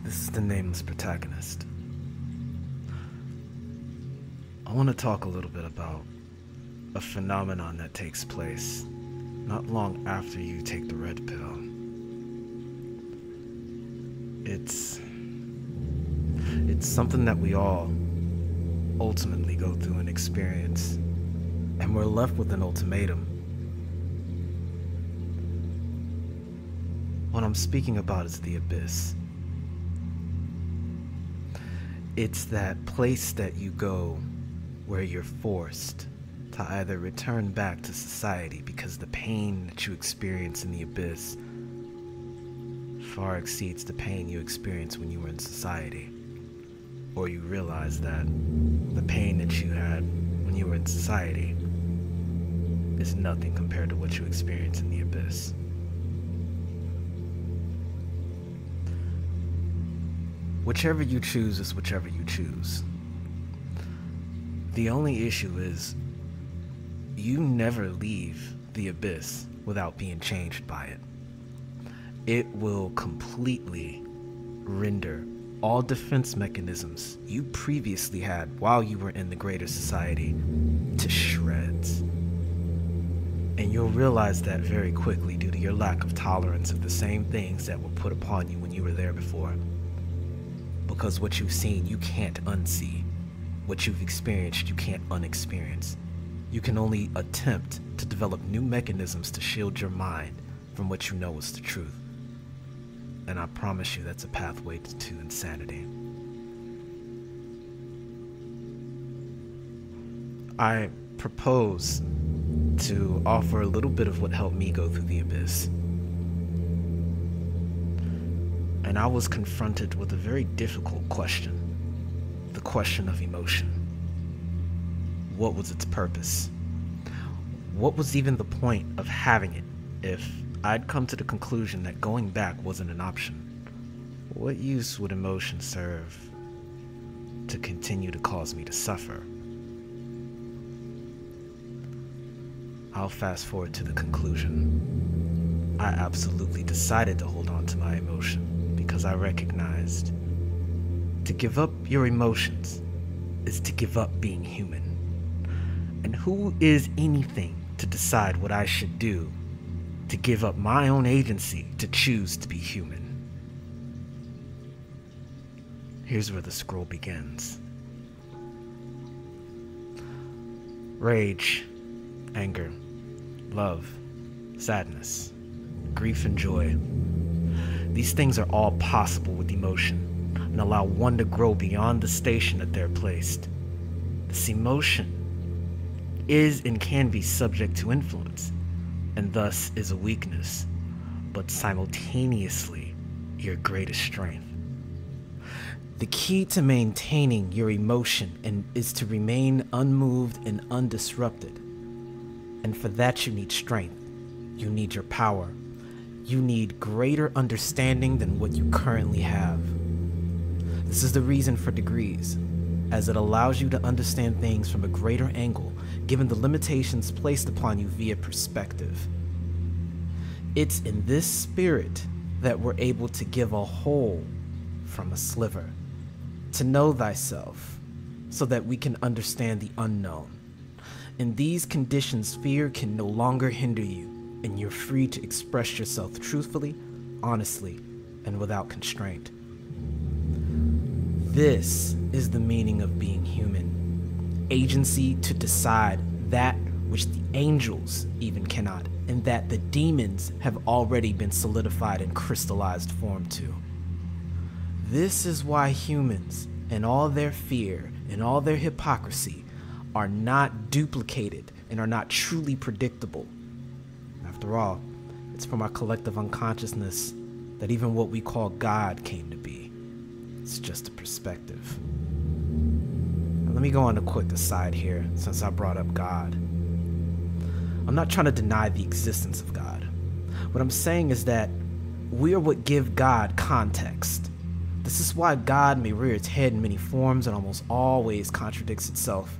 This is the nameless protagonist. I want to talk a little bit about a phenomenon that takes place not long after you take the red pill. It's something that we all ultimately go through and experience, and we're left with an ultimatum. What I'm speaking about is the abyss. It's that place that you go where you're forced to either return back to society because the pain that you experience in the abyss far exceeds the pain you experienced when you were in society, or you realize that the pain that you had when you were in society is nothing compared to what you experience in the abyss. Whichever you choose is whichever you choose. The only issue is you never leave the abyss without being changed by it. It will completely render all defense mechanisms you previously had while you were in the greater society to shreds. And you'll realize that very quickly due to your lack of tolerance of the same things that were put upon you when you were there before. Because what you've seen, you can't unsee. What you've experienced, you can't unexperience. You can only attempt to develop new mechanisms to shield your mind from what you know is the truth. And I promise you that's a pathway to insanity. I propose to offer a little bit of what helped me go through the abyss. And I was confronted with a very difficult question. The question of emotion. What was its purpose? What was even the point of having it if I'd come to the conclusion that going back wasn't an option? What use would emotion serve to continue to cause me to suffer? I'll fast forward to the conclusion. I absolutely decided to hold on to my emotion because I recognized to give up your emotions is to give up being human. And who is anything to decide what I should do to give up my own agency to choose to be human? Here's where the scroll begins. Rage, anger, love, sadness, grief and joy. These things are all possible with emotion and allow one to grow beyond the station that they're placed. This emotion is and can be subject to influence, and thus is a weakness, but simultaneously your greatest strength. The key to maintaining your emotion is to remain unmoved and undisrupted. And for that you need strength, you need your power, you need greater understanding than what you currently have. This is the reason for degrees, as it allows you to understand things from a greater angle, given the limitations placed upon you via perspective. It's in this spirit that we're able to give a whole from a sliver, to know thyself, so that we can understand the unknown. In these conditions, fear can no longer hinder you, and you're free to express yourself truthfully, honestly, and without constraint. This is the meaning of being human. Agency to decide that which the angels even cannot, and that the demons have already been solidified in crystallized form to. This is why humans, and all their fear and all their hypocrisy, are not duplicated and are not truly predictable. After all, it's from our collective unconsciousness that even what we call God came to be. It's just a perspective. Now, let me go on a quick aside here, since I brought up God. I'm not trying to deny the existence of God. What I'm saying is that we are what give God context. This is why God may rear its head in many forms and almost always contradicts itself.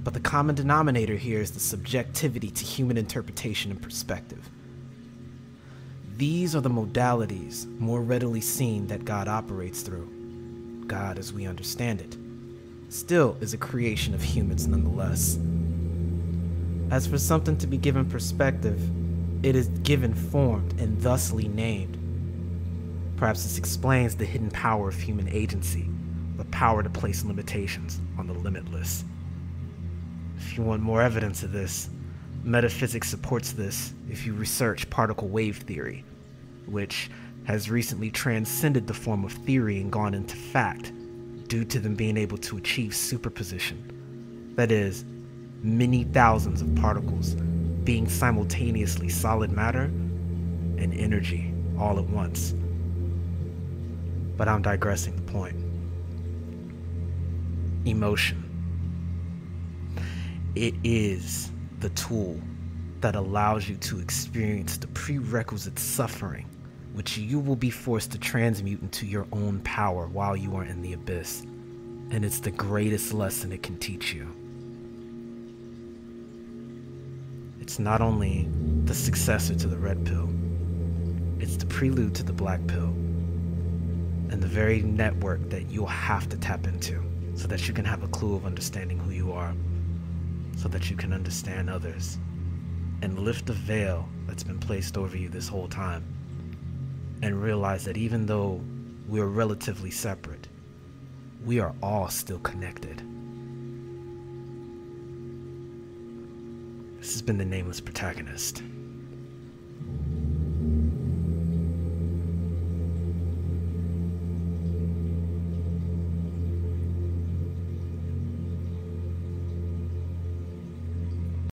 But the common denominator here is the subjectivity to human interpretation and perspective. These are the modalities more readily seen that God operates through. God, as we understand it, still is a creation of humans nonetheless. As for something to be given perspective, it is given formed and thusly named. Perhaps this explains the hidden power of human agency, the power to place limitations on the limitless. If you want more evidence of this, metaphysics supports this if you research particle wave theory, which has recently transcended the form of theory and gone into fact due to them being able to achieve superposition. That is, many thousands of particles being simultaneously solid matter and energy all at once. But I'm digressing the point. Emotion. It is the tool that allows you to experience the prerequisite suffering which you will be forced to transmute into your own power while you are in the abyss. And it's the greatest lesson it can teach you. It's not only the successor to the red pill, it's the prelude to the black pill, and the very network that you'll have to tap into so that you can have a clue of understanding who you are, so that you can understand others, and lift the veil that's been placed over you this whole time, and realize that even though we're relatively separate, we are all still connected. This has been the Nameless Protagonist.